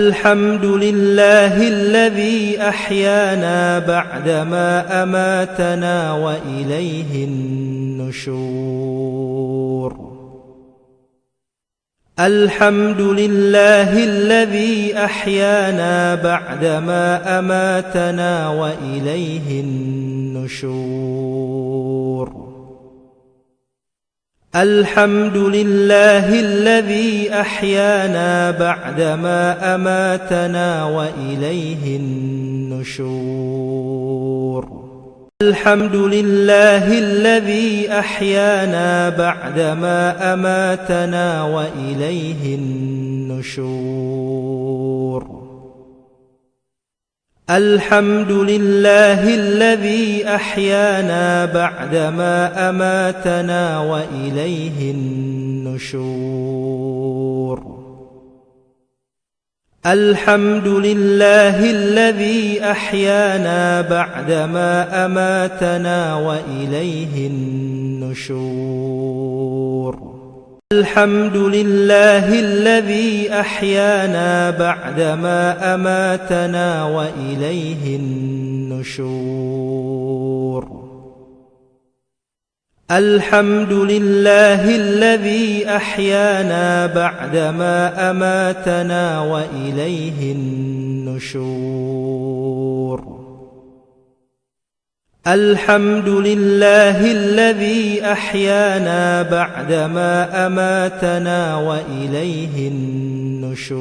الحمد لله الذي أحيانا بعدما أماتنا وإليه النشور. الحمد لله الذي أحيانا بعدما أماتنا وإليه النشور. الحمد لله الذي أحيانا بعدما أماتنا وإليه النشور. الحمد لله الذي أحيانا بعدما أماتنا وإليه النشور. الحمد لله الذي أحيانا بعدما أماتنا وإليه النشور. الحمد لله الذي أحيانا بعدما أماتنا وإليه النشور. الحمد لله الذي أحيانا بعدما أماتنا وإليه النشور. الحمد لله الذي أحيانا بعدما أماتنا وإليه النشور. الحمد لله الذي أحيانا بعدما أماتنا وإليه النشور.